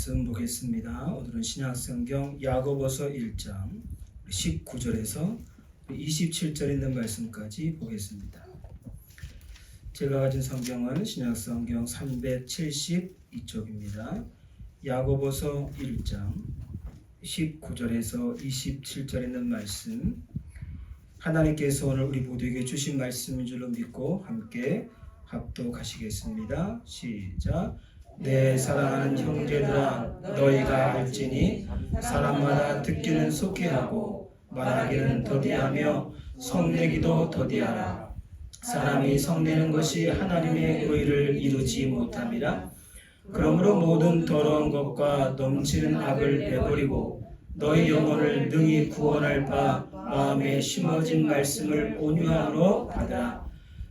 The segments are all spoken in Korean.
말씀 보겠습니다. 오늘은 신약성경 야고보서 1장 19절에서 27절 있는 말씀까지 보겠습니다. 제가 가진 성경은 신약성경 372쪽입니다. 야고보서 1장 19절에서 27절 있는 말씀, 하나님께서 오늘 우리 모두에게 주신 말씀인 줄로 믿고 함께 합독하시겠습니다. 시작. 내 사랑하는 형제들아, 너희가 알지니 사람마다 듣기는 속히 하고 말하기는 더디하며 성내기도 더디하라. 사람이 성내는 것이 하나님의 의를 이루지 못함이라. 그러므로 모든 더러운 것과 넘치는 악을 내버리고 너희 영혼을 능히 구원할 바 마음에 심어진 말씀을 온유함으로 받으라.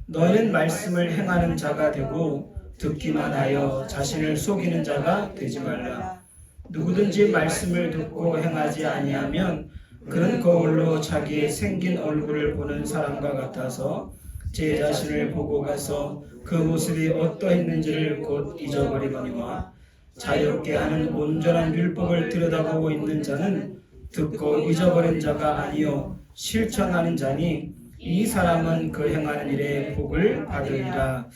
너희는 말씀을 행하는 자가 되고 듣기만 하여 자신을 속이는 자가 되지 말라. 누구든지 말씀을 듣고 행하지 아니하면 그는 거울로 자기의 생긴 얼굴을 보는 사람과 같아서 제 자신을 보고 가서 그 모습이 어떠했는지를 곧 잊어버리거니와, 자유롭게 하는 온전한 율법을 들여다보고 있는 자는 듣고 잊어버린 자가 아니요 실천하는 자니 이 사람은 그 행하는 일에 복을 받으리라.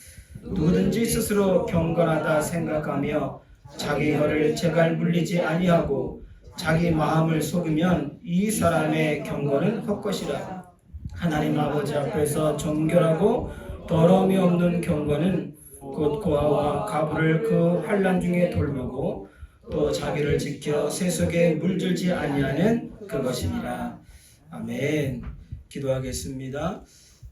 누구든지 스스로 경건하다 생각하며 자기 혀를 제갈 물리지 아니하고 자기 마음을 속이면 이 사람의 경건은 헛것이라. 하나님 아버지 앞에서 정결하고 더러움이 없는 경건은 곧 고아와 가부를 그 환난 중에 돌보고 또 자기를 지켜 세속에 물들지 아니하는 그것이니라. 아멘. 기도하겠습니다.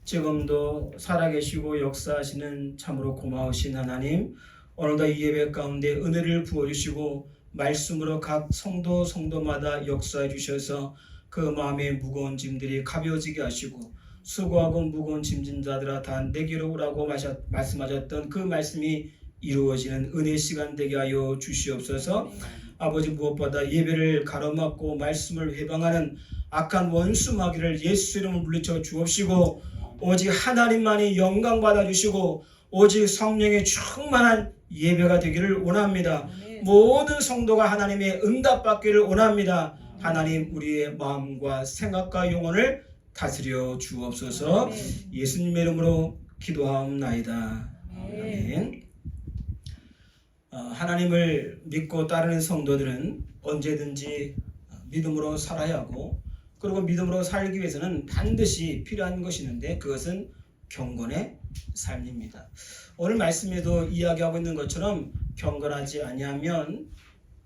지금도 살아계시고 역사하시는 참으로 고마우신 하나님, 오늘도 이 예배 가운데 은혜를 부어주시고 말씀으로 각 성도마다 역사해 주셔서 그 마음의 무거운 짐들이 가벼워지게 하시고, 수고하고 무거운 짐진 자들아 다 내게로 오라고 말씀하셨던 그 말씀이 이루어지는 은혜 시간 되게 하여 주시옵소서. 아버지, 무엇보다 예배를 가로막고 말씀을 회방하는 악한 원수 마귀를 예수 이름으로 물리쳐 주옵시고, 오직 하나님만이 영광 받아주시고 오직 성령의 충만한 예배가 되기를 원합니다. 모든 성도가 하나님의 응답받기를 원합니다. 하나님, 우리의 마음과 생각과 영혼을 다스려 주옵소서. 예수님의 이름으로 기도하옵나이다. 아멘. 하나님을 믿고 따르는 성도들은 언제든지 믿음으로 살아야 하고, 그리고 믿음으로 살기 위해서는 반드시 필요한 것이 있는데 그것은 경건의 삶입니다. 오늘 말씀에도 이야기하고 있는 것처럼 경건하지 아니하면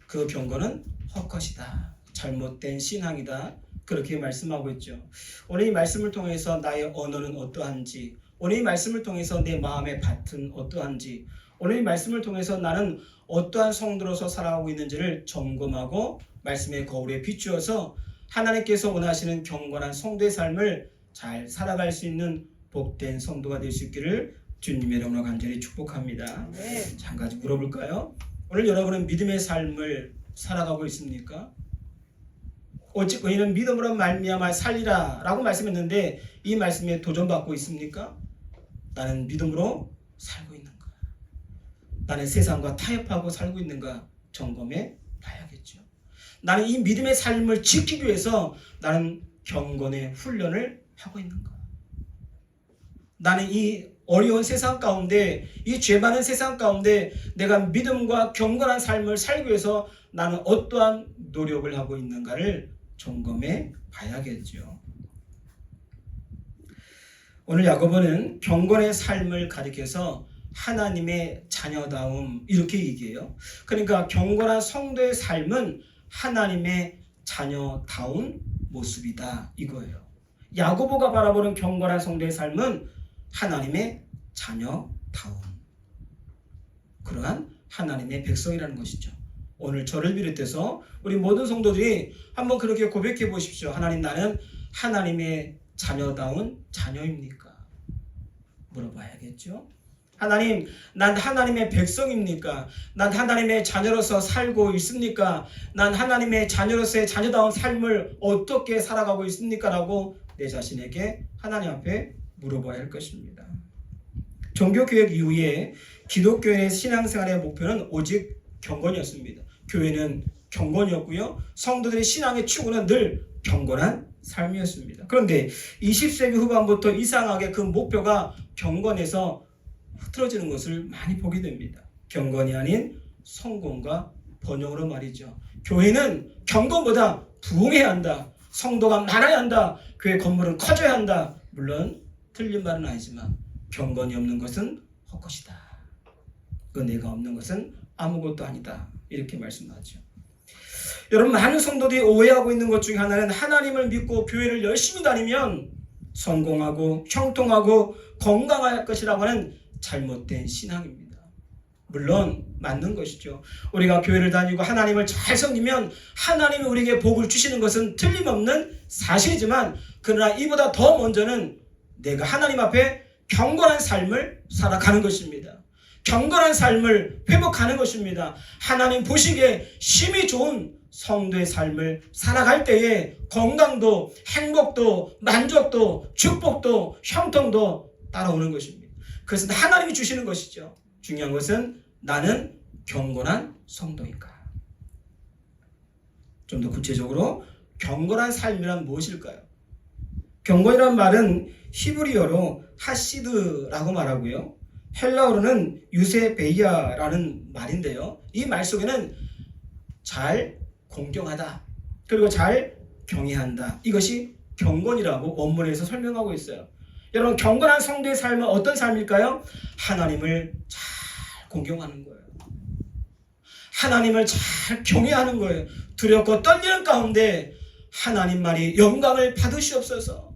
그 경건은 헛것이다, 잘못된 신앙이다, 그렇게 말씀하고 있죠. 오늘 이 말씀을 통해서 나의 언어는 어떠한지, 오늘 이 말씀을 통해서 내 마음의 밭은 어떠한지, 오늘 이 말씀을 통해서 나는 어떠한 성도로서 살아가고 있는지를 점검하고 말씀의 거울에 비추어서 하나님께서 원하시는 경건한 성도의 삶을 잘 살아갈 수 있는 복된 성도가 될 수 있기를 주님의 이름으로 간절히 축복합니다. 자, 한 가지 물어볼까요? 오늘 여러분은 믿음의 삶을 살아가고 있습니까? 오직 의인은 믿음으로 말미암아 살리라 라고 말씀했는데 이 말씀에 도전받고 있습니까? 나는 믿음으로 살고 있는가? 나는 세상과 타협하고 살고 있는가? 점검해 봐야겠죠. 나는 이 믿음의 삶을 지키기 위해서 나는 경건의 훈련을 하고 있는가? 나는 이 어려운 세상 가운데, 이 죄 많은 세상 가운데 내가 믿음과 경건한 삶을 살기 위해서 나는 어떠한 노력을 하고 있는가를 점검해 봐야겠죠. 오늘 야고보는 경건의 삶을 가리켜서 하나님의 자녀다움 이렇게 얘기해요. 그러니까 경건한 성도의 삶은 하나님의 자녀다운 모습이다 이거예요. 야고보가 바라보는 경건한 성도의 삶은 하나님의 자녀다운 그러한 하나님의 백성이라는 것이죠. 오늘 저를 비롯해서 우리 모든 성도들이 한번 그렇게 고백해 보십시오. 하나님, 나는 하나님의 자녀다운 자녀입니까? 물어봐야겠죠. 하나님, 난 하나님의 백성입니까? 난 하나님의 자녀로서 살고 있습니까? 난 하나님의 자녀로서의 자녀다운 삶을 어떻게 살아가고 있습니까? 라고 내 자신에게 하나님 앞에 물어봐야 할 것입니다. 종교개혁 이후에 기독교인의 신앙생활의 목표는 오직 경건이었습니다. 교회는 경건이었고요. 성도들의 신앙의 추구는 늘 경건한 삶이었습니다. 그런데 20세기 후반부터 이상하게 그 목표가 경건에서 흐트러지는 것을 많이 보게 됩니다. 경건이 아닌 성공과 번영으로 말이죠. 교회는 경건보다 부흥해야 한다. 성도가 많아야 한다. 교회 건물은 커져야 한다. 물론 틀린 말은 아니지만 경건이 없는 것은 헛것이다. 그 내가 없는 것은 아무것도 아니다. 이렇게 말씀하죠. 여러분, 많은 성도들이 오해하고 있는 것 중에 하나는 하나님을 믿고 교회를 열심히 다니면 성공하고 형통하고 건강할 것이라고 하는 잘못된 신앙입니다. 물론 맞는 것이죠. 우리가 교회를 다니고 하나님을 잘 섬기면 하나님이 우리에게 복을 주시는 것은 틀림없는 사실이지만, 그러나 이보다 더 먼저는 내가 하나님 앞에 경건한 삶을 살아가는 것입니다. 경건한 삶을 회복하는 것입니다. 하나님 보시기에 심히 좋은 성도의 삶을 살아갈 때에 건강도 행복도 만족도 축복도 형통도 따라오는 것입니다. 그것은 하나님이 주시는 것이죠. 중요한 것은 나는 경건한 성도인가. 좀 더 구체적으로 경건한 삶이란 무엇일까요? 경건이란 말은 히브리어로 하시드라고 말하고요. 헬라어로는 유세베이아라는 말인데요. 이 말 속에는 잘 공경하다, 그리고 잘 경외한다. 이것이 경건이라고 원문에서 설명하고 있어요. 여러분, 경건한 성도의 삶은 어떤 삶일까요? 하나님을 잘 공경하는 거예요. 하나님을 잘 경외하는 거예요. 두렵고 떨리는 가운데 하나님만이 영광을 받으시옵소서.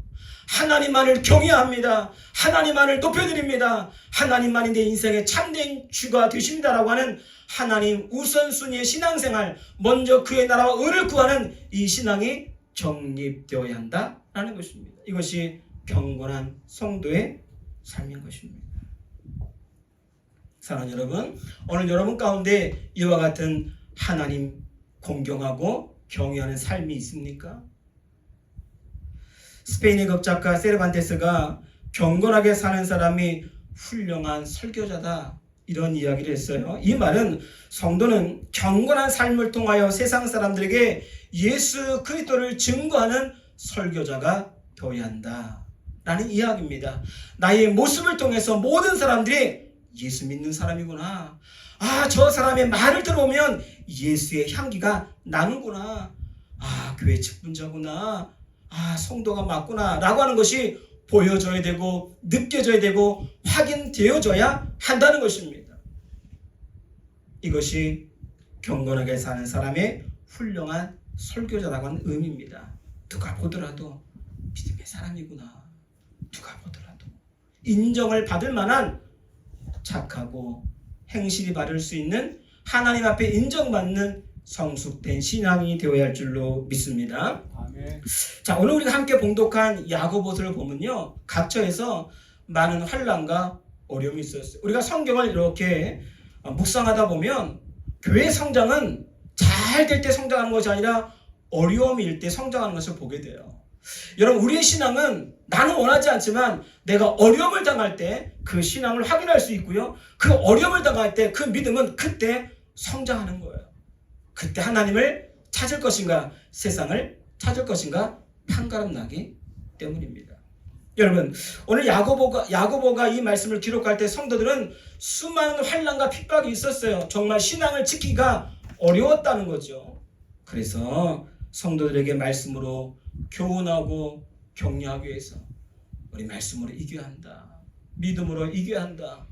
하나님만을 경외합니다. 하나님만을 높여드립니다. 하나님만이 내 인생의 참된 주가 되십니다라고 하는 하나님 우선순위의 신앙생활, 먼저 그의 나라와 의를 구하는 이 신앙이 정립되어야 한다라는 것입니다. 이것이 경건한 성도의 삶인 것입니다. 사랑하는 여러분, 오늘 여러분 가운데 이와 같은 하나님 공경하고 경외하는 삶이 있습니까? 스페인의 극작가 세르반테스가 경건하게 사는 사람이 훌륭한 설교자다, 이런 이야기를 했어요. 이 말은 성도는 경건한 삶을 통하여 세상 사람들에게 예수 그리스도를 증거하는 설교자가 되어야 한다 라는 이야기입니다. 나의 모습을 통해서 모든 사람들이 예수 믿는 사람이구나, 저 사람의 말을 들어보면 예수의 향기가 나는구나, 교회 직분자구나, 성도가 맞구나 라고 하는 것이 보여져야 되고 느껴져야 되고 확인되어져야 한다는 것입니다. 이것이 경건하게 사는 사람의 훌륭한 설교자라고 하는 의미입니다. 누가 보더라도 믿음의 사람이구나, 누가 보더라도 인정을 받을 만한 착하고 행실이 바를 수 있는, 하나님 앞에 인정받는 성숙된 신앙이 되어야 할 줄로 믿습니다. 아멘. 자, 오늘 우리가 함께 봉독한 야고보서를 보면요, 각처에서 많은 환난과 어려움이 있었어요. 우리가 성경을 이렇게 묵상하다 보면 교회 성장은 잘 될 때 성장하는 것이 아니라 어려움일 때 성장하는 것을 보게 돼요. 여러분, 우리의 신앙은 나는 원하지 않지만 내가 어려움을 당할 때 그 신앙을 확인할 수 있고요, 그 어려움을 당할 때 그 믿음은 그때 성장하는 거예요. 그때 하나님을 찾을 것인가 세상을 찾을 것인가 판가름 나기 때문입니다. 여러분, 오늘 야고보가 이 말씀을 기록할 때 성도들은 수많은 환난과 핍박이 있었어요. 정말 신앙을 지키기가 어려웠다는 거죠. 그래서 성도들에게 말씀으로 교훈하고 격려하기 위해서 우리 말씀으로 이겨야 한다, 믿음으로 이겨야 한다,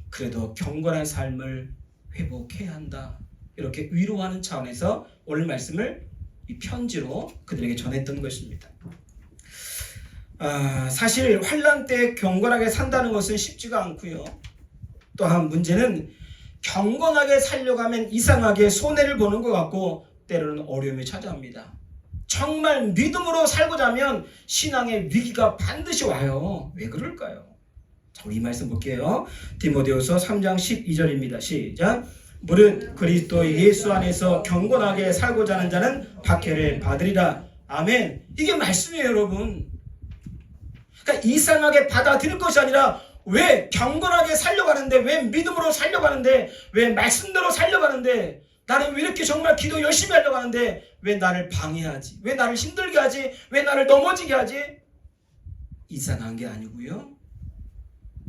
그래도 경건한 삶을 회복해야 한다, 이렇게 위로하는 차원에서 오늘 말씀을 이 편지로 그들에게 전했던 것입니다. 사실 환난 때 경건하게 산다는 것은 쉽지가 않고요. 또한 문제는 경건하게 살려고 하면 이상하게 손해를 보는 것 같고 때로는 어려움이 찾아옵니다. 정말 믿음으로 살고자 하면 신앙의 위기가 반드시 와요. 왜 그럴까요? 자, 우리 이 말씀 볼게요. 디모데후서 3장 12절입니다. 시작. 무릇 그리스도 예수 안에서 경건하게 살고자 하는 자는 박해를 받으리라. 아멘. 이게 말씀이에요, 여러분. 그러니까 이상하게 받아들일 것이 아니라, 왜 경건하게 살려고 하는데, 왜 믿음으로 살려고 하는데, 왜 말씀대로 살려고 하는데, 나는 왜 이렇게 정말 기도 열심히 하려고 하는데 왜 나를 방해하지? 왜 나를 힘들게 하지? 왜 나를 넘어지게 하지? 이상한 게 아니고요.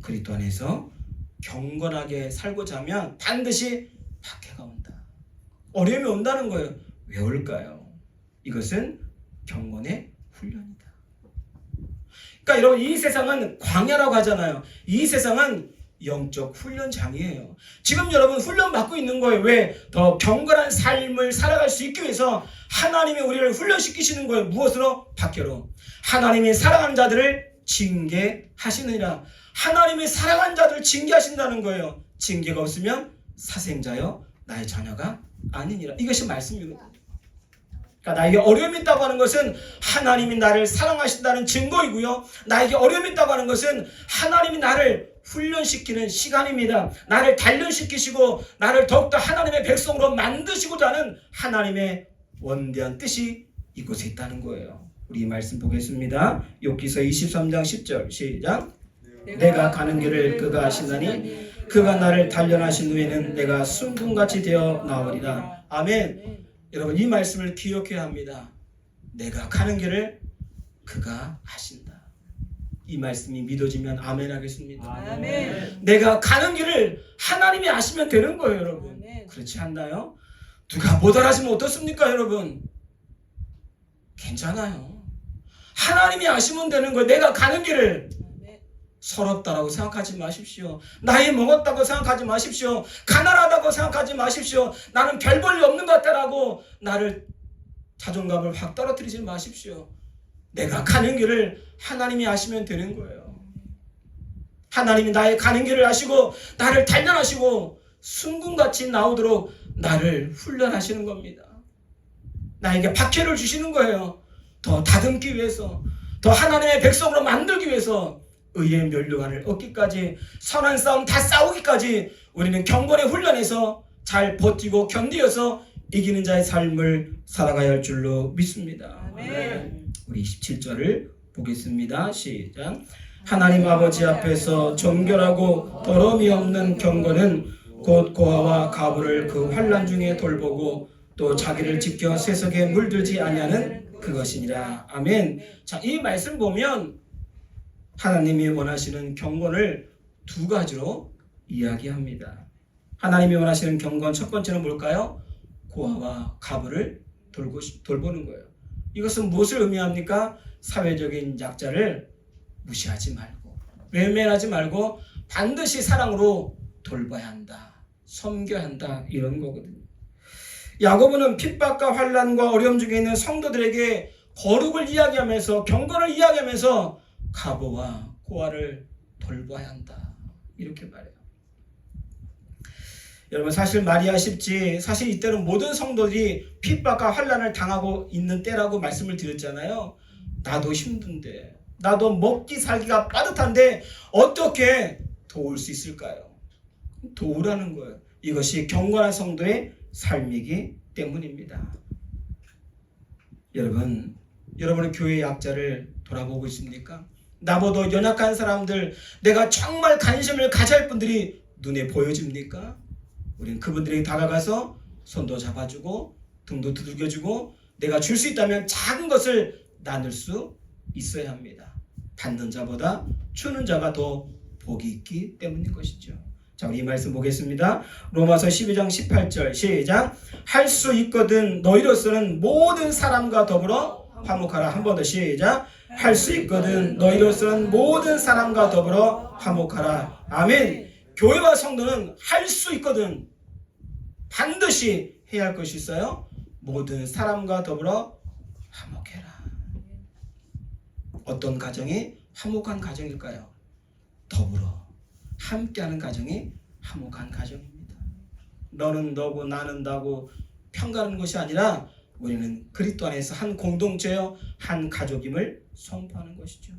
그리스도 안에서 경건하게 살고자 하면 반드시 박해가 온다. 어려움이 온다는 거예요. 왜 올까요? 이것은 경건의 훈련이다. 그러니까 여러분, 이 세상은 광야라고 하잖아요. 이 세상은 영적 훈련장이에요. 지금 여러분 훈련 받고 있는 거예요. 왜? 더 경건한 삶을 살아갈 수 있기 위해서 하나님이 우리를 훈련시키시는 거예요. 무엇으로? 박해로. 하나님이 사랑하는 자들을 징계하시느니라. 하나님이 사랑하는 자들을 징계하신다는 거예요. 징계가 없으면 사생자여 나의 자녀가 아니니라. 이것이 말씀이거든요. 그러니까 나에게 어려움이 있다고 하는 것은 하나님이 나를 사랑하신다는 증거이고요. 나에게 어려움이 있다고 하는 것은 하나님이 나를 훈련시키는 시간입니다. 나를 단련시키시고 나를 더욱더 하나님의 백성으로 만드시고자 하는 하나님의 원대한 뜻이 이곳에 있다는 거예요. 우리 이 말씀 보겠습니다. 욥기서 23장 10절 시작. 내가 가는 길을 그가 아시나니 그가 나를 단련하신 후에는 내가 순금같이 되어 나오리라. 아멘. 여러분, 이 말씀을 기억해야 합니다. 내가 가는 길을 그가 아신다. 이 말씀이 믿어지면 아멘 하겠습니다. 아멘. 내가 가는 길을 하나님이 아시면 되는 거예요, 여러분. 아멘. 그렇지 않나요? 누가 못 알아주면 어떻습니까, 여러분? 괜찮아요. 하나님이 아시면 되는 거예요. 내가 가는 길을. 서럽다라고 생각하지 마십시오. 나이 먹었다고 생각하지 마십시오. 가난하다고 생각하지 마십시오. 나는 별 볼일 없는 것 같다라고 나를 자존감을 확 떨어뜨리지 마십시오. 내가 가는 길을 하나님이 아시면 되는 거예요. 하나님이 나의 가는 길을 아시고 나를 단련하시고 순금같이 나오도록 나를 훈련하시는 겁니다. 나에게 박해를 주시는 거예요. 더 다듬기 위해서, 더 하나님의 백성으로 만들기 위해서, 의의 면류관을 얻기까지, 선한 싸움 다 싸우기까지 우리는 경건의 훈련에서 잘 버티고 견디어서 이기는 자의 삶을 살아가야 할 줄로 믿습니다. 아멘. 우리 17절을 보겠습니다. 시작. 하나님 아버지 앞에서 정결하고 더러움이 없는 경건은 곧 고아와 가부를 그 환난 중에 돌보고 또 자기를 지켜 세속에 물들지 아니하는 그것이니라. 아멘. 자, 이 말씀 보면 하나님이 원하시는 경건을 두 가지로 이야기합니다. 하나님이 원하시는 경건 첫 번째는 뭘까요? 고아와 가부를 돌보는 거예요. 이것은 무엇을 의미합니까? 사회적인 약자를 무시하지 말고, 외면하지 말고 반드시 사랑으로 돌봐야 한다, 섬겨야 한다, 이런 거거든요. 야고보는 핍박과 환난과 어려움 중에 있는 성도들에게 거룩을 이야기하면서, 경건을 이야기하면서 가부와 고아를 돌봐야 한다, 이렇게 말해요. 여러분, 사실 말이 아쉽지, 사실 이때는 모든 성도들이 핍박과 환난을 당하고 있는 때라고 말씀을 드렸잖아요. 나도 힘든데, 나도 먹기 살기가 빠듯한데 어떻게 도울 수 있을까요? 도우라는 거예요. 이것이 경건한 성도의 삶이기 때문입니다. 여러분은 교회의 약자를 돌아보고 있습니까? 나보다 연약한 사람들, 내가 정말 관심을 가져야 할 분들이 눈에 보여집니까? 우리는 그분들에게 다가가서 손도 잡아주고 등도 두들겨주고 내가 줄 수 있다면 작은 것을 나눌 수 있어야 합니다. 받는 자보다 주는 자가 더 복이 있기 때문인 것이죠. 자, 우리 이 말씀 보겠습니다. 로마서 12장 18절 시작. 할 수 있거든 너희로서는 모든 사람과 더불어 화목하라. 한 번 더 시작. 할 수 있거든 너희로서는 모든 사람과 더불어 화목하라. 아멘. 교회와 성도는 할 수 있거든, 반드시 해야 할 것이 있어요. 모든 사람과 더불어 화목해라. 어떤 가정이 화목한 가정일까요? 더불어 함께하는 가정이 화목한 가정입니다. 너는 너고 나는 나고 평가하는 것이 아니라 우리는 그리스도 안에서 한 공동체요, 한 가족임을 선포하는 것이죠.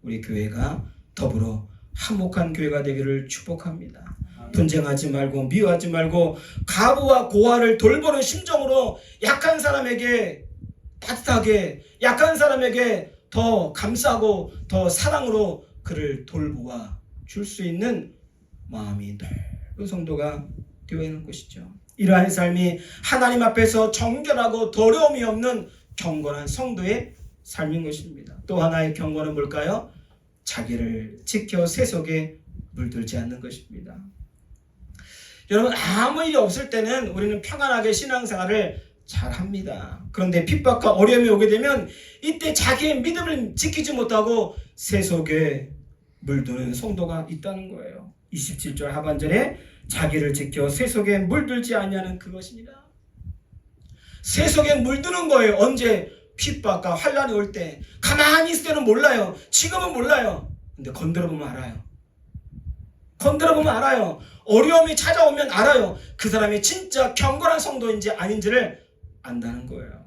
우리 교회가 더불어 화목한 교회가 되기를 축복합니다. 분쟁하지 말고 미워하지 말고 가부와 고아를 돌보는 심정으로 약한 사람에게 따뜻하게, 약한 사람에게 더 감싸고 더 사랑으로 그를 돌보아 줄 수 있는 마음이 넓은 성도가 되어야 하는 것이죠. 이러한 삶이 하나님 앞에서 정결하고 더러움이 없는 경건한 성도의 삶인 것입니다. 또 하나의 경건은 뭘까요? 자기를 지켜 세속에 물들지 않는 것입니다. 여러분, 아무 일이 없을 때는 우리는 평안하게 신앙생활을 잘합니다. 그런데 핍박과 어려움이 오게 되면 이때 자기의 믿음을 지키지 못하고 세속에 물드는 성도가 있다는 거예요. 27절 하반절에 자기를 지켜 세속에 물들지 아니하는 그것입니다. 세속에 물드는 거예요. 언제? 핍박과 환난이 올 때. 가만히 있을 때는 몰라요. 지금은 몰라요. 근데 건드려보면 알아요. 건드려보면 알아요. 어려움이 찾아오면 알아요. 그 사람이 진짜 경건한 성도인지 아닌지를 안다는 거예요.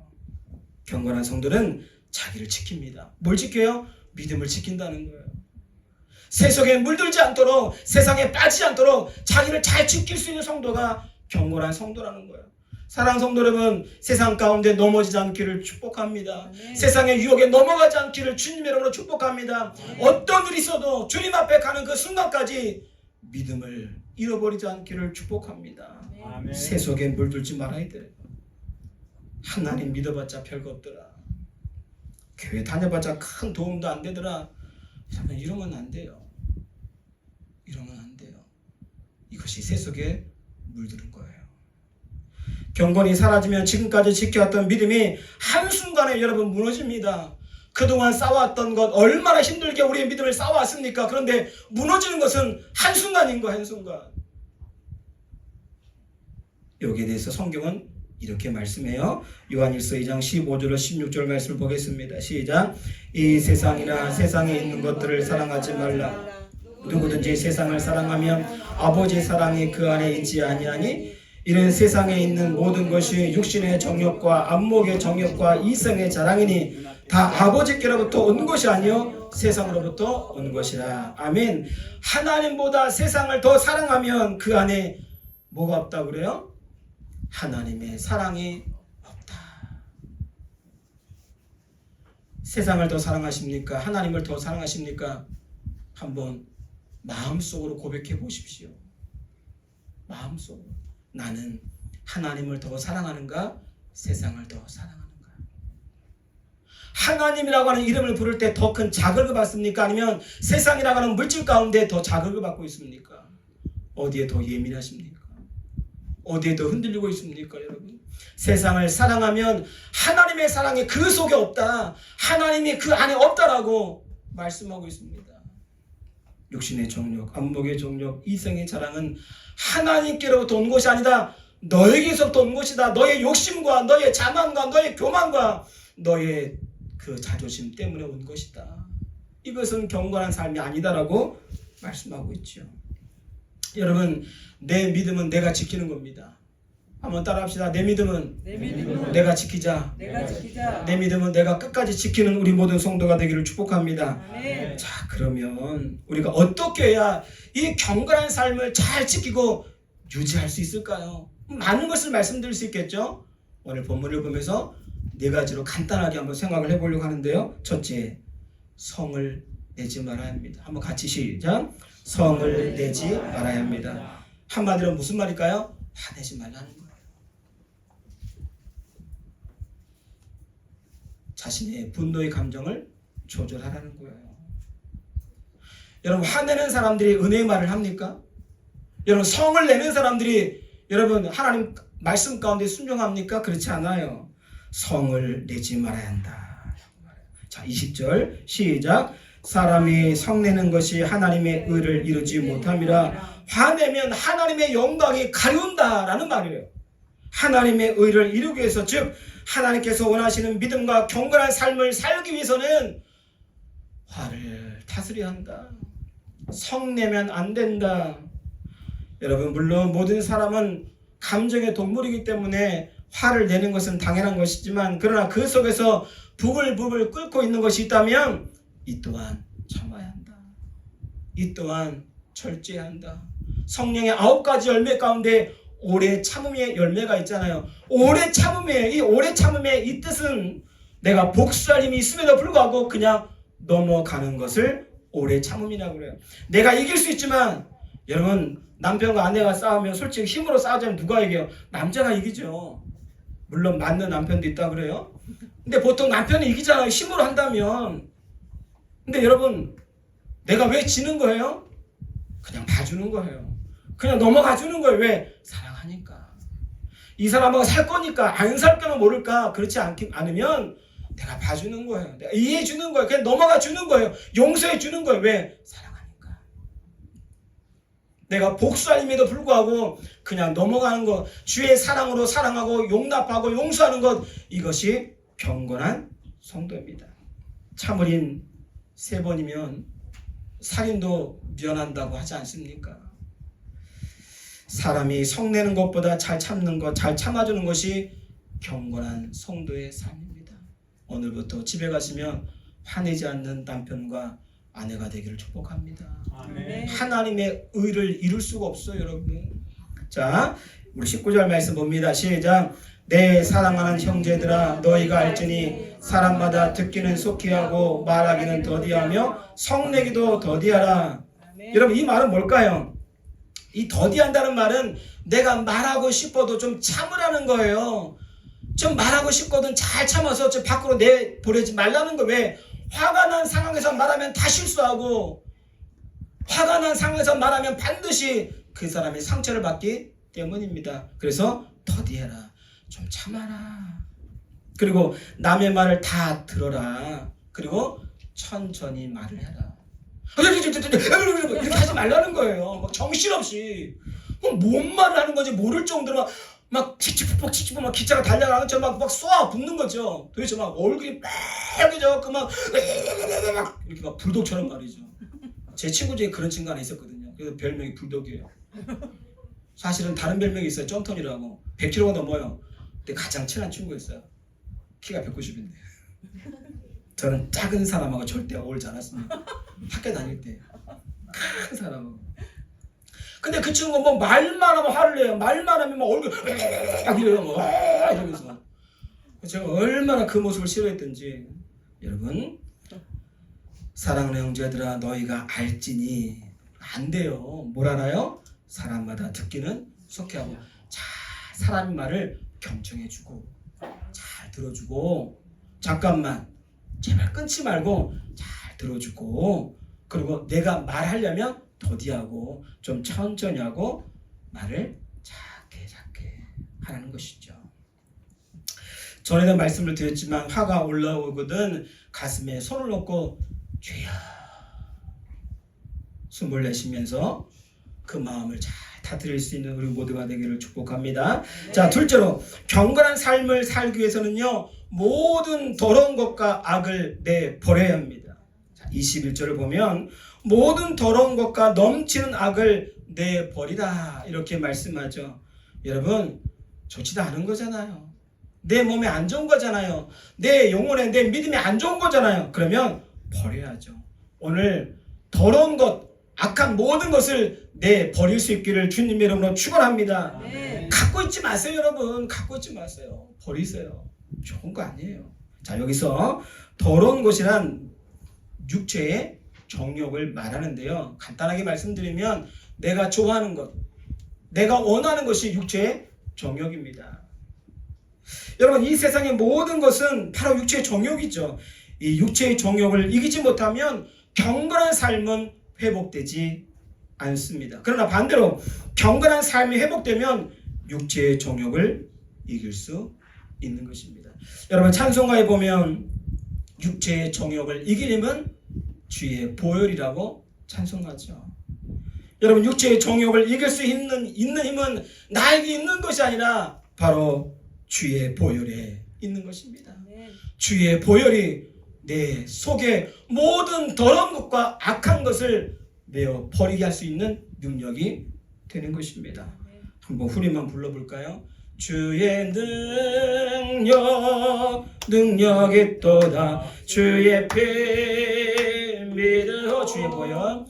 경건한 성도는 자기를 지킵니다. 뭘 지켜요? 믿음을 지킨다는 거예요. 세속에 물들지 않도록, 세상에 빠지지 않도록 자기를 잘 지킬 수 있는 성도가 경건한 성도라는 거예요. 사랑하는 성도 여러분, 세상 가운데 넘어지지 않기를 축복합니다. 네. 세상의 유혹에 넘어가지 않기를 주님의 이름으로 축복합니다. 네. 어떤 일이 있어도 주님 앞에 가는 그 순간까지 믿음을 잃어버리지 않기를 축복합니다. 네. 세속에 물들지 말아야 돼. 하나님 믿어봤자 별거 없더라. 교회 다녀봤자 큰 도움도 안 되더라. 이러면 안 돼요. 이러면 안 돼요. 이것이 세속에 물드는 거예요. 경건이 사라지면 지금까지 지켜왔던 믿음이 한순간에 여러분 무너집니다. 그동안 쌓아왔던 것 얼마나 힘들게 우리의 믿음을 쌓아왔습니까? 그런데 무너지는 것은 한순간인 거, 한순간. 여기에 대해서 성경은 이렇게 말씀해요. 요한일서 2장 15절로 16절 말씀을 보겠습니다. 시작. 이 세상이나 세상에 있는 것들을 사랑하지 말라. 누구든지 세상을 사랑하면 아버지의 사랑이 그 안에 있지 아니하니 이는 세상에 있는 모든 것이 육신의 정욕과 안목의 정욕과 이성의 자랑이니 다 아버지께로부터 온 것이 아니요 세상으로부터 온 것이라. 아멘. 하나님보다 세상을 더 사랑하면 그 안에 뭐가 없다고 그래요? 하나님의 사랑이 없다. 세상을 더 사랑하십니까? 하나님을 더 사랑하십니까? 한번 마음속으로 고백해 보십시오. 마음속으로. 나는 하나님을 더 사랑하는가? 세상을 더 사랑하는가? 하나님이라고 하는 이름을 부를 때 더 큰 자극을 받습니까? 아니면 세상이라고 하는 물질 가운데 더 자극을 받고 있습니까? 어디에 더 예민하십니까? 어디에 더 흔들리고 있습니까, 여러분? 세상을 사랑하면 하나님의 사랑이 그 속에 없다. 하나님이 그 안에 없다라고 말씀하고 있습니다. 육신의 정욕, 안목의 정욕, 이성의 자랑은 하나님께로부터 온 것이 아니다. 너에게서부터 온 것이다. 너의 욕심과 너의 자만과 너의 교만과 너의 그 자존심 때문에 온 것이다. 이것은 경건한 삶이 아니다라고 말씀하고 있죠. 여러분, 내 믿음은 내가 지키는 겁니다. 한번 따라합시다. 내 믿음은 내가 지키자. 내 믿음은 내가 끝까지 지키는 우리 모든 성도가 되기를 축복합니다. 아멘. 자, 그러면 우리가 어떻게 해야 이 경건한 삶을 잘 지키고 유지할 수 있을까요? 많은 것을 말씀드릴 수 있겠죠. 오늘 본문을 보면서 네 가지로 간단하게 한번 생각을 해보려고 하는데요. 첫째, 성을 내지 말아야 합니다. 한번 같이 시작. 성을 내지 말아야 합니다. 한마디로 무슨 말일까요? 화내지 말라는 거예요. 자신의 분노의 감정을 조절하라는 거예요. 여러분, 화내는 사람들이 은혜의 말을 합니까? 여러분, 성을 내는 사람들이 여러분 하나님 말씀 가운데 순종합니까? 그렇지 않아요. 성을 내지 말아야 한다. 자, 20절 시작. 사람이 성내는 것이 하나님의 의를 이루지 못함이라. 화내면 하나님의 영광이 가려운다라는 말이에요. 하나님의 의를 이루기 위해서, 즉 하나님께서 원하시는 믿음과 경건한 삶을 살기 위해서는 화를 다스려야 한다. 성내면 안 된다. 여러분, 물론 모든 사람은 감정의 동물이기 때문에 화를 내는 것은 당연한 것이지만, 그러나 그 속에서 부글부글 끓고 있는 것이 있다면 이 또한 참아야 한다. 이 또한 절제해야 한다. 성령의 9가지 열매 가운데 오래 참음의 열매가 있잖아요. 오래 참음의, 이 오래 참음의 이 뜻은 내가 복수할 힘이 있음에도 불구하고 그냥 넘어가는 것을 오래 참음이라고 그래요. 내가 이길 수 있지만 여러분, 남편과 아내가 싸우면 솔직히 힘으로 싸우자면 누가 이겨요? 남자가 이기죠. 물론 맞는 남편도 있다 그래요. 근데 보통 남편이 이기잖아요, 힘으로 한다면. 근데 여러분, 내가 왜 지는 거예요? 그냥 봐주는 거예요. 그냥 넘어가 주는 거예요. 왜? 사랑하니까. 이 사람하고 살 거니까. 안 살 거면 모를까. 그렇지 않으면 내가 봐주는 거예요. 내가 이해해 주는 거예요. 그냥 넘어가 주는 거예요. 용서해 주는 거예요. 왜? 사랑하니까. 내가 복수함에도 불구하고 그냥 넘어가는 것, 주의 사랑으로 사랑하고 용납하고 용서하는 것, 이것이 경건한 성도입니다. 참을인 3번이면 살인도 면한다고 하지 않습니까? 사람이 성내는 것보다 잘 참는 것, 잘 참아주는 것이 경건한 성도의 삶입니다. 오늘부터 집에 가시면 화내지 않는 남편과 아내가 되기를 축복합니다. 아멘. 하나님의 의를 이룰 수가 없어요, 여러분. 자, 우리 19절 말씀 봅니다. 시작. 내 사랑하는 형제들아, 너희가 알지니 사람마다 듣기는 속히 하고 말하기는 더디하며 성내기도 더디하라. 아멘. 여러분, 이 말은 뭘까요? 이 더디한다는 말은 내가 말하고 싶어도 좀 참으라는 거예요. 좀 말하고 싶거든 잘 참아서 좀 밖으로 내보내지 말라는 거. 왜? 화가 난 상황에서 말하면 다 실수하고, 화가 난 상황에서 말하면 반드시 그 사람이 상처를 받기 때문입니다. 그래서 더디해라. 좀 참아라. 그리고 남의 말을 다 들어라. 그리고 천천히 말을 해라. 이렇게 하지 말라는 거예요. 막 정신없이 뭔 말을 하는 건지 모를 정도로 막 칙칙폭폭 막 기차가 달려가는 것처럼 막 쏘아 붙는 거죠. 도대체 막 얼굴이 빨개져갖고 막 이렇게 막 불독처럼 말이죠. 제 친구 중에 그런 친구 하나 있었거든요. 그래서 별명이 불독이에요. 사실은 다른 별명이 있어요. 점턴이라고. 100kg가 넘어요. 근데 가장 친한 친구였어요. 키가 190인데. 저는 작은 사람하고 절대 어울리지 않았습니다. 학교 다닐 때 큰 사람하고. 근데 그 친구가 뭐 말만 하면 화를 내요. 말만 하면 막 얼굴 이래요. 뭐 이러면서. 제가 얼마나 그 모습을 싫어했던지. 여러분, 사랑하는 형제들아, 너희가 알지니. 안 돼요. 뭘 알아요? 사람마다 듣기는 속히 하고, 자, 사람의 말을 경청해주고 잘 들어주고, 잠깐만 제발 끊지 말고 잘 들어주고, 그리고 내가 말하려면 더디하고 좀 천천히 하고 말을 작게 하라는 것이죠. 전에도 말씀을 드렸지만 화가 올라오거든 가슴에 손을 놓고 주여 숨을 내쉬면서 그 마음을 잘 다스릴 수 있는 우리 모두가 되기를 축복합니다. 네. 자, 둘째로 경건한 삶을 살기 위해서는요, 모든 더러운 것과 악을 내버려야 합니다. 자, 21절을 보면 모든 더러운 것과 넘치는 악을 내버리라 이렇게 말씀하죠. 여러분, 좋지도 않은 거잖아요. 내 몸에 안 좋은 거잖아요. 내 영혼에, 내 믿음에 안 좋은 거잖아요. 그러면 버려야죠. 오늘 더러운 것, 악한 모든 것을 내버릴 수 있기를 주님의 이름으로 축원합니다. 네. 갖고 있지 마세요, 여러분. 갖고 있지 마세요. 버리세요. 좋은 거 아니에요. 자, 여기서 더러운 것이란 육체의 정욕을 말하는데요. 간단하게 말씀드리면 내가 좋아하는 것, 내가 원하는 것이 육체의 정욕입니다. 여러분, 이 세상의 모든 것은 바로 육체의 정욕이죠. 이 육체의 정욕을 이기지 못하면 경건한 삶은 회복되지 않습니다. 그러나 반대로 경건한 삶이 회복되면 육체의 정욕을 이길 수 있는 것입니다. 여러분, 찬송가에 보면 육체의 정욕을 이기려면 주의 보혈이라고 찬송하죠. 여러분, 육체의 정욕을 이길 수 있는 힘은 나에게 있는 것이 아니라 바로 주의 보혈에 있는 것입니다. 네. 주의 보혈이 내 속에 모든 더러운 것과 악한 것을 내어 버리게 할 수 있는 능력이 되는 것입니다. 네. 한번 후렴만 불러볼까요? 주의 능력이 또다 주의 피 믿으어 주의 보혈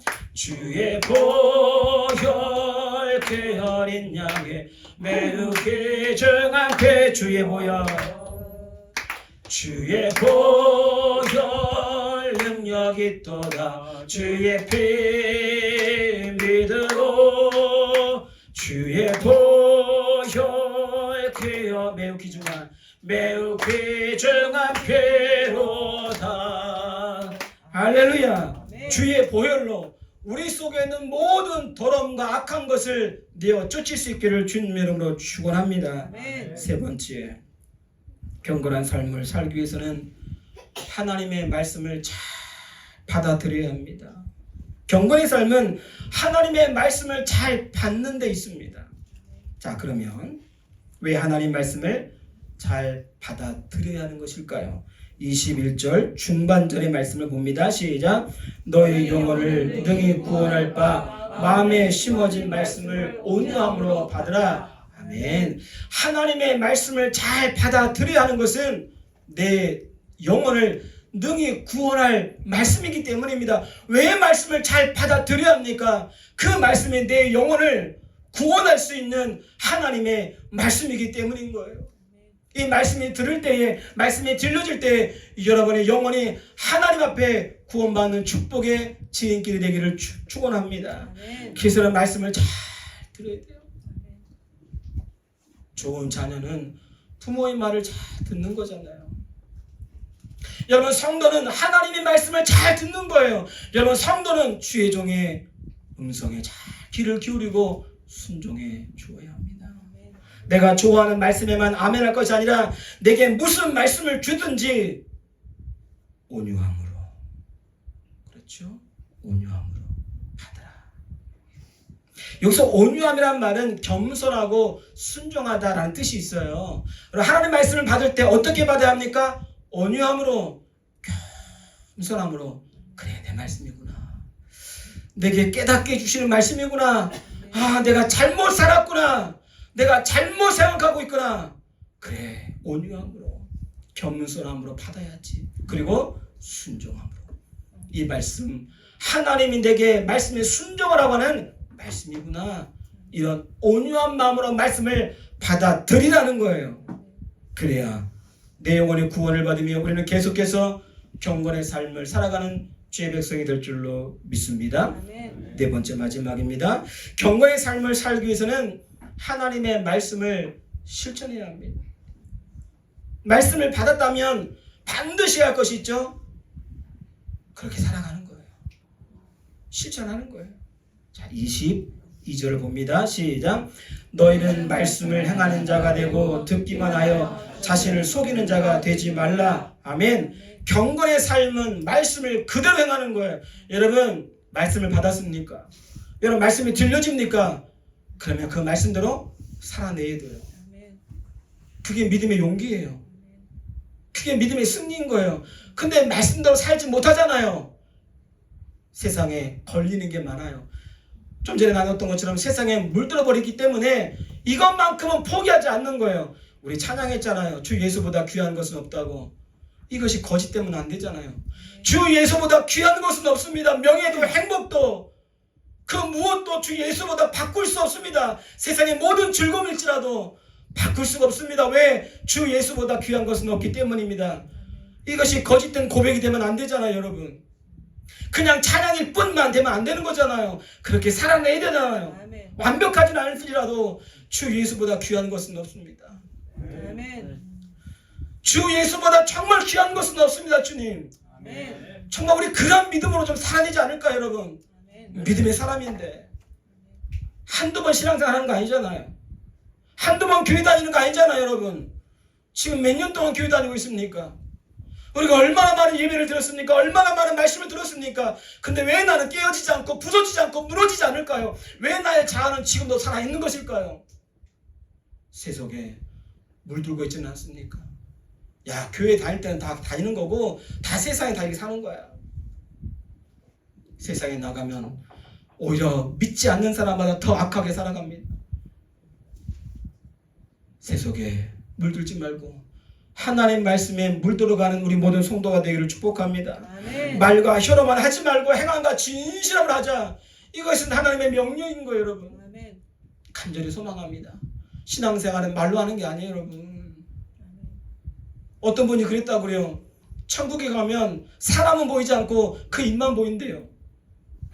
그 어린 양의 매우 귀중한 그 주의 보혈 능력 여기도다. 주의 피 믿으로 주의 보혈 피어 매우 귀중한 피로다. 할렐루야. 주의 보혈로 우리 속에 있는 모든 더러움과 악한 것을 내어 쫓을 수 있기를 주님 이름으로 축원합니다. 세 번째, 경건한 삶을 살기 위해서는 하나님의 말씀을 잘 받아들여야 합니다. 경건의 삶은 하나님의 말씀을 잘 받는 데 있습니다. 자, 그러면 왜 하나님 말씀을 잘 받아들여야 하는 것일까요? 21절 중반절의 말씀을 봅니다. 시작. 너희 영혼을 능히 구원할 바 마음에 심어진 말씀을 온유함으로 받으라. 아멘. 하나님의 말씀을 잘 받아들여야 하는 것은 내 영혼을 능히 구원할 말씀이기 때문입니다. 왜 말씀을 잘 받아들여야 합니까? 그 말씀이 내 영혼을 구원할 수 있는 하나님의 말씀이기 때문인 거예요. 이 말씀이 들을 때에, 말씀이 들려질 때에 여러분의 영혼이 하나님 앞에 구원받는 축복의 지름길이 되기를 축원합니다. 그래서 말씀을 잘 들어야 돼요. 좋은 자녀는 부모의 말을 잘 듣는 거잖아요. 여러분, 성도는 하나님의 말씀을 잘 듣는 거예요. 여러분, 성도는 주의 종의 음성에 잘 귀를 기울이고 순종해 주어야 합니다. 내가 좋아하는 말씀에만 아멘할 것이 아니라 내게 무슨 말씀을 주든지 온유함으로, 그렇죠? 온유함으로 받으라. 여기서 온유함이란 말은 겸손하고 순종하다라는 뜻이 있어요. 하나님 말씀을 받을 때 어떻게 받아야 합니까? 온유함으로, 겸손함으로. 그래, 내 말씀이구나. 내게 깨닫게 해주시는 말씀이구나. 아, 내가 잘못 살았구나. 내가 잘못 생각하고 있구나. 그래, 온유함으로, 겸손함으로 받아야지. 그리고 순종함으로. 이 말씀, 하나님이 내게 말씀에 순종하라고 하는 말씀이구나. 이런 온유한 마음으로 말씀을 받아들이라는 거예요. 그래야 내 영혼의 구원을 받으며 우리는 계속해서 경건의 삶을 살아가는 주의 백성이 될 줄로 믿습니다. 네 번째, 마지막입니다. 경건의 삶을 살기 위해서는 하나님의 말씀을 실천해야 합니다. 말씀을 받았다면 반드시 할 것이 있죠. 그렇게 살아가는 거예요. 실천하는 거예요. 자, 22절을 봅니다. 시작. 너희는 말씀을 행하는 자가 되고 듣기만 하여 자신을 속이는 자가 되지 말라. 아멘. 경건의 삶은 말씀을 그대로 행하는 거예요. 여러분, 말씀을 받았습니까? 여러분, 말씀이 들려집니까? 그러면 그 말씀대로 살아내야 돼요. 그게 믿음의 용기예요. 그게 믿음의 승리인 거예요. 근데 말씀대로 살지 못하잖아요. 세상에 걸리는 게 많아요. 좀 전에 나눴던 것처럼 세상에 물들어 버리기 때문에 이것만큼은 포기하지 않는 거예요. 우리 찬양했잖아요. 주 예수보다 귀한 것은 없다고. 이것이 거짓 때문에 안 되잖아요. 주 예수보다 귀한 것은 없습니다. 명예도 행복도 그 무엇도 주 예수보다 바꿀 수 없습니다. 세상의 모든 즐거움일지라도 바꿀 수가 없습니다. 왜? 주 예수보다 귀한 것은 없기 때문입니다. 이것이 거짓된 고백이 되면 안 되잖아요, 여러분. 그냥 찬양일 뿐만 되면 안 되는 거잖아요. 그렇게 살아내야 되잖아요. 아멘. 완벽하지는 않을지라도 주 예수보다 귀한 것은 없습니다. 아멘. 주 예수보다 정말 귀한 것은 없습니다, 주님. 아멘. 정말 우리 그런 믿음으로 좀 살아내지 않을까, 여러분. 아멘. 믿음의 사람인데 한두 번 신앙생활 하는 거 아니잖아요. 한두 번 교회 다니는 거 아니잖아요, 여러분. 지금 몇 년 동안 교회 다니고 있습니까? 우리가 얼마나 많은 예배를 들었습니까? 얼마나 많은 말씀을 들었습니까? 근데 왜 나는 깨어지지 않고 부서지지 않고 무너지지 않을까요? 왜 나의 자아는 지금도 살아있는 것일까요? 세속에 물들고 있지는 않습니까? 야, 교회 다닐 때는 다 다니는 거고 다 세상에 다니게 사는 거야. 세상에 나가면 오히려 믿지 않는 사람마다 더 악하게 살아갑니다. 세속에 물들지 말고 하나님 말씀에 물들어가는 우리 모든 성도가 되기를 축복합니다. 아멘. 말과 혀로만 하지 말고 행함과 진실함을 하자. 이것은 하나님의 명령인 거예요, 여러분. 아멘. 간절히 소망합니다. 신앙생활은 말로 하는 게 아니에요, 여러분. 아멘. 어떤 분이 그랬다고 그래요. 천국에 가면 사람은 보이지 않고 그 입만 보인대요.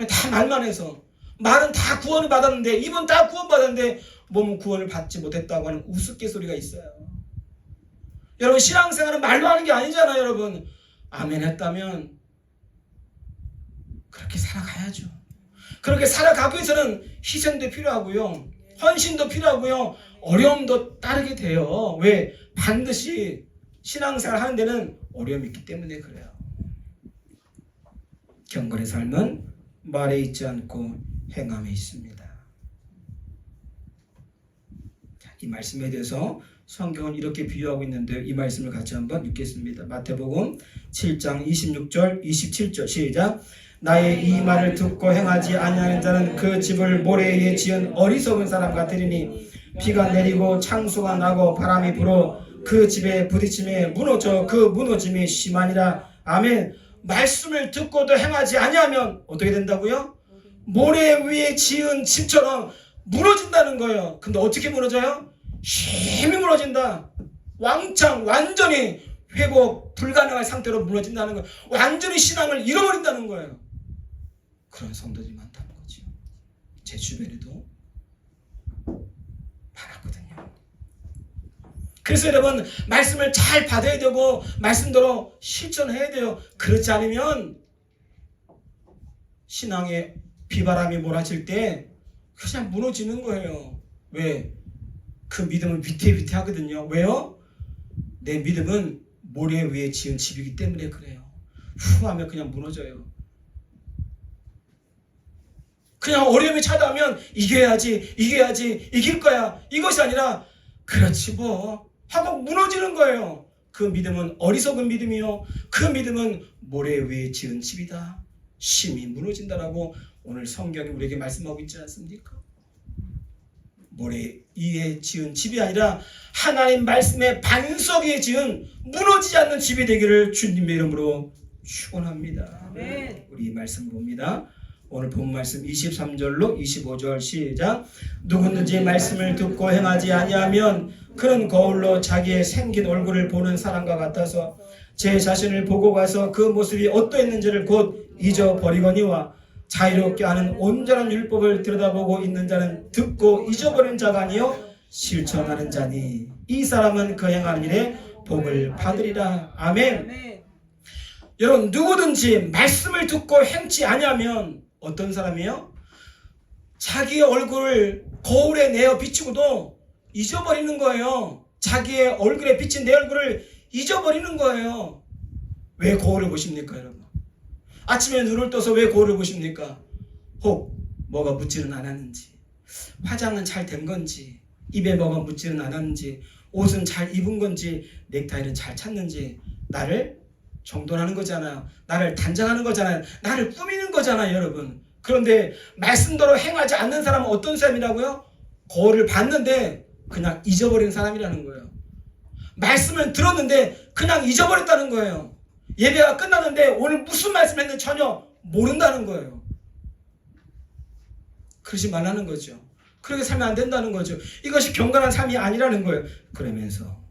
다 말만 해서. 말은 다 구원을 받았는데, 입은 다 구원 받았는데 몸은 구원을 받지 못했다고 하는 우스갯소리가 있어요. 여러분, 신앙생활은 말로 하는 게 아니잖아요. 여러분, 아멘 했다면 그렇게 살아가야죠. 그렇게 살아가기 위해서는 희생도 필요하고요, 헌신도 필요하고요, 어려움도 따르게 돼요. 왜? 반드시 신앙생활 하는 데는 어려움이 있기 때문에 그래요. 경건의 삶은 말에 있지 않고 행함에 있습니다. 이 말씀에 대해서 성경은 이렇게 비유하고 있는데요. 이 말씀을 같이 한번 읽겠습니다. 마태복음 7장 26절 27절 시작. 나의 이 말을 듣고 행하지 아니하는 자는 그 집을 모래 위에 지은 어리석은 사람 같으리니 비가 내리고 창수가 나고 바람이 불어 그 집에 부딪힘에 무너져 그 무너짐이 심하니라. 아멘. 말씀을 듣고도 행하지 아니하면 어떻게 된다고요? 모래 위에 지은 집처럼 무너진다는 거예요. 근데 어떻게 무너져요? 힘이 무너진다. 왕창 완전히 회복 불가능한 상태로 무너진다는 거예요. 완전히 신앙을 잃어버린다는 거예요. 그런 성도들이 많다는 거죠. 제 주변에도 많았거든요. 그래서 여러분, 말씀을 잘 받아야 되고 말씀대로 실천해야 돼요. 그렇지 않으면 신앙에 비바람이 몰아칠 때 그냥 무너지는 거예요. 왜? 그 믿음은 위태위태하거든요. 왜요? 내 믿음은 모래 위에 지은 집이기 때문에 그래요. 후 하면 그냥 무너져요. 그냥 어려움이 찾아오면 이겨야지 이길 거야, 이것이 아니라 그렇지 뭐 하고 무너지는 거예요. 그 믿음은 어리석은 믿음이요, 그 믿음은 모래 위에 지은 집이다. 심히 무너진다라고 오늘 성경이 우리에게 말씀하고 있지 않습니까? 모래 위에 지은 집이 아니라 하나님 말씀의 반석 위에 지은 무너지지 않는 집이 되기를 주님의 이름으로 축원합니다. 아멘. 우리 말씀 봅니다. 오늘 본 말씀 23절로 25절 시작. 누구든지 말씀을 듣고 행하지 아니하면 그는 거울로 자기의 생긴 얼굴을 보는 사람과 같아서 제 자신을 보고 가서 그 모습이 어떠했는지를 곧 잊어버리거니와 자유롭게 하는 온전한 율법을 들여다보고 있는 자는 듣고 잊어버린 자가 아니요 실천하는 자니 이 사람은 그 행하는 일에 복을 받으리라. 아멘. 아멘. 여러분, 누구든지 말씀을 듣고 행치 아니하면 어떤 사람이에요? 자기의 얼굴을 거울에 내어 비추고도 잊어버리는 거예요. 자기의 얼굴에 비친 내 얼굴을 잊어버리는 거예요. 왜 거울을 보십니까, 여러분? 아침에 눈을 떠서 왜 거울을 보십니까? 혹 뭐가 묻지는 않았는지, 화장은 잘 된 건지, 입에 뭐가 묻지는 않았는지, 옷은 잘 입은 건지, 넥타이는 잘 찼는지, 나를 정돈하는 거잖아요. 나를 단장하는 거잖아요. 나를 꾸미는 거잖아요, 여러분. 그런데 말씀대로 행하지 않는 사람은 어떤 사람이라고요? 거울을 봤는데 그냥 잊어버린 사람이라는 거예요. 말씀을 들었는데 그냥 잊어버렸다는 거예요. 예배가 끝났는데 오늘 무슨 말씀 했는지 전혀 모른다는 거예요. 그러지 말라는 거죠. 그렇게 살면 안 된다는 거죠. 이것이 경건한 삶이 아니라는 거예요. 그러면서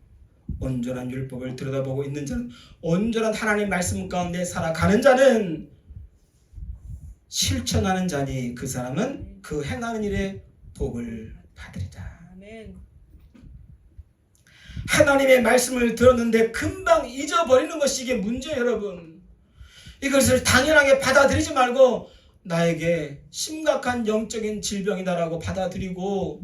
온전한 율법을 들여다보고 있는 자는, 온전한 하나님 말씀 가운데 살아가는 자는, 실천하는 자니 그 사람은 그 행하는 일에 복을 받으리라. 아멘. 하나님의 말씀을 들었는데 금방 잊어버리는 것이 이게 문제예요, 여러분. 이것을 당연하게 받아들이지 말고 나에게 심각한 영적인 질병이다라고 받아들이고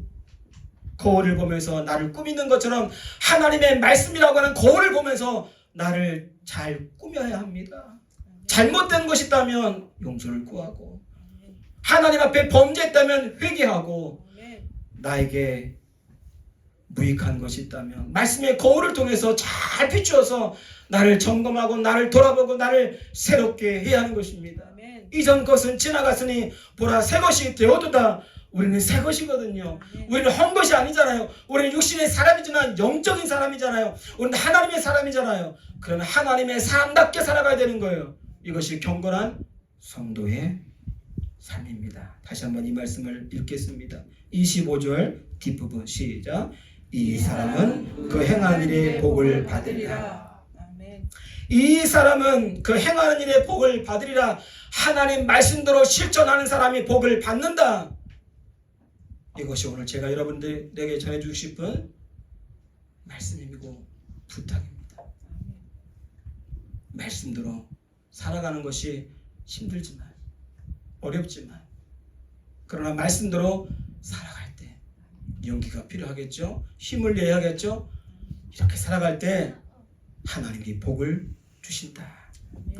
거울을 보면서 나를 꾸미는 것처럼 하나님의 말씀이라고 하는 거울을 보면서 나를 잘 꾸며야 합니다. 잘못된 것이 있다면 용서를 구하고, 하나님 앞에 범죄했다면 회개하고, 나에게 무익한 것이 있다면 말씀의 거울을 통해서 잘 비추어서 나를 점검하고 나를 돌아보고 나를 새롭게 해야 하는 것입니다. 이전 것은 지나갔으니 보라 새 것이 되어도다. 우리는 새 것이거든요. 우리는 헛 것이 아니잖아요. 우리는 육신의 사람이지만 영적인 사람이잖아요. 우리는 하나님의 사람이잖아요. 그러면 하나님의 사람답게 살아가야 되는 거예요. 이것이 경건한 성도의 삶입니다. 다시 한번 이 말씀을 읽겠습니다. 25절 뒷부분 시작. 이 사람은 그 행한 일에 복을 받으리라. 이 사람은 그 행하는 일의 복을 받으리라. 하나님 말씀대로 실천하는 사람이 복을 받는다. 이것이 오늘 제가 여러분들에게 전해주고 싶은 말씀이고 부탁입니다. 말씀대로 살아가는 것이 힘들지만 어렵지만 그러나 말씀대로 살아갈 때 용기가 필요하겠죠. 힘을 내야겠죠. 이렇게 살아갈 때 하나님이 복을 주신다.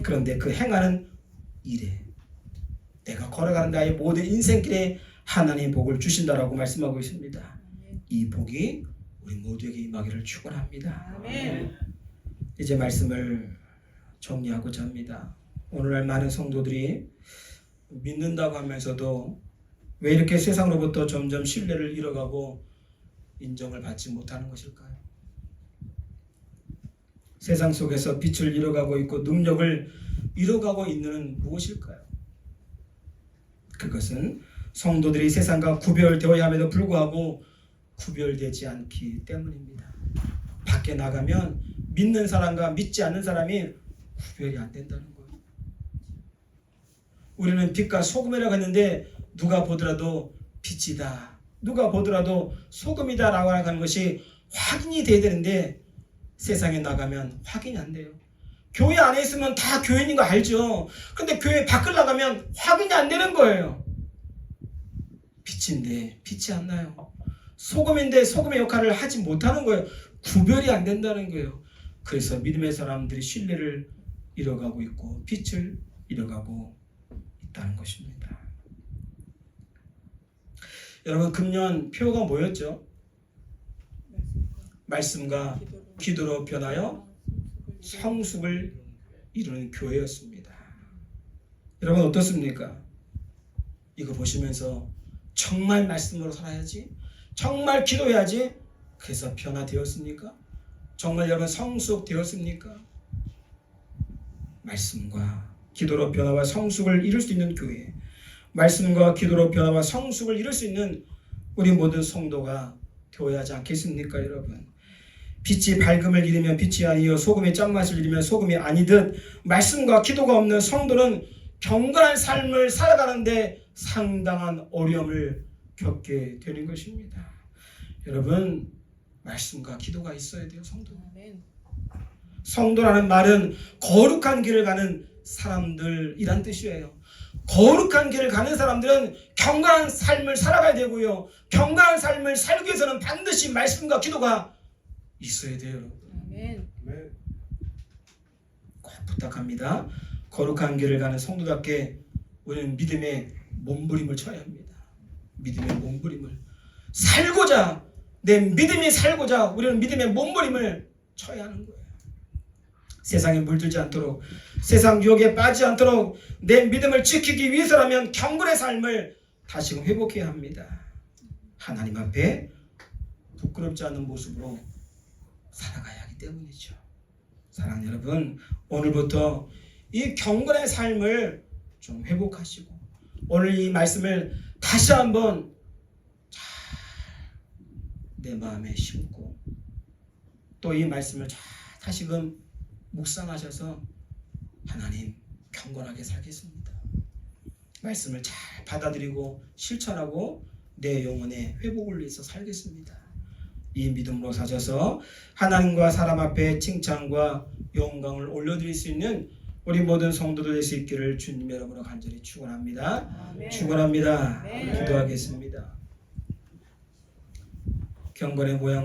그런데 그 행하는 일에 내가 걸어가는 나의 모든 인생길에 하나님 복을 주신다라고 말씀하고 있습니다. 이 복이 우리 모두에게 임하기를 축원합니다. 이제 말씀을 정리하고자 합니다. 오늘날 많은 성도들이 믿는다고 하면서도 왜 이렇게 세상으로부터 점점 신뢰를 잃어가고 인정을 받지 못하는 것일까요? 세상 속에서 빛을 잃어가고 있고 능력을 잃어가고 있는 무엇일까요? 그것은 성도들이 세상과 구별되어야 함에도 불구하고 구별되지 않기 때문입니다. 밖에 나가면 믿는 사람과 믿지 않는 사람이 구별이 안 된다는 거예요. 우리는 빛과 소금이라고 했는데 누가 보더라도 빛이다, 누가 보더라도 소금이다 라고 하는 것이 확인이 돼야 되는데 세상에 나가면 확인이 안 돼요. 교회 안에 있으면 다 교인인 거 알죠. 그런데 교회 밖을 나가면 확인이 안 되는 거예요. 빛인데 빛이 안 나요. 소금인데 소금의 역할을 하지 못하는 거예요. 구별이 안 된다는 거예요. 그래서 믿음의 사람들이 신뢰를 잃어가고 있고 빛을 잃어가고 있다는 것입니다. 여러분, 금년 표가 뭐였죠? 말씀과 기도로 변하여 성숙을 이루는 교회였습니다. 여러분 어떻습니까? 이거 보시면서 정말 말씀으로 살아야지, 정말 기도해야지, 그래서 변화되었습니까? 정말 여러분 성숙되었습니까? 말씀과 기도로 변화와 성숙을 이룰 수 있는 교회, 말씀과 기도로 변화와 성숙을 이룰 수 있는 우리 모든 성도가 되어야 하지 않겠습니까? 여러분, 빛이 밝음을 잃으면 빛이 아니요 소금이 짠맛을 잃으면 소금이 아니듯 말씀과 기도가 없는 성도는 경건한 삶을 살아가는데 상당한 어려움을 겪게 되는 것입니다. 여러분, 말씀과 기도가 있어야 돼요. 성도라는 말은 거룩한 길을 가는 사람들이란 뜻이에요. 거룩한 길을 가는 사람들은 경건한 삶을 살아가야 되고요, 경건한 삶을 살기 위해서는 반드시 말씀과 기도가 있어야 돼요. 꼭 부탁합니다. 거룩한 길을 가는 성도답게 우리는 믿음의 몸부림을 쳐야 합니다. 믿음의 몸부림을 살고자, 내 믿음이 살고자 우리는 믿음의 몸부림을 쳐야 하는 거예요. 세상에 물들지 않도록, 세상 유혹에 빠지지 않도록 내 믿음을 지키기 위해서라면 경건의 삶을 다시금 회복해야 합니다. 하나님 앞에 부끄럽지 않은 모습으로 살아가야 하기 때문이죠. 사랑하는 여러분, 오늘부터 이 경건의 삶을 좀 회복하시고 오늘 이 말씀을 다시 한번 잘 내 마음에 심고 또 이 말씀을 잘 다시금 묵상하셔서 하나님, 경건하게 살겠습니다, 말씀을 잘 받아들이고 실천하고 내 영혼의 회복을 위해서 살겠습니다, 이 믿음으로 사셔서 하나님과 사람 앞에 칭찬과 영광을 올려드릴 수 있는 우리 모든 성도들 될 수 있기를 주님의 이름으로 간절히 축원합니다. 축원합니다. 기도하겠습니다. 경건의 모양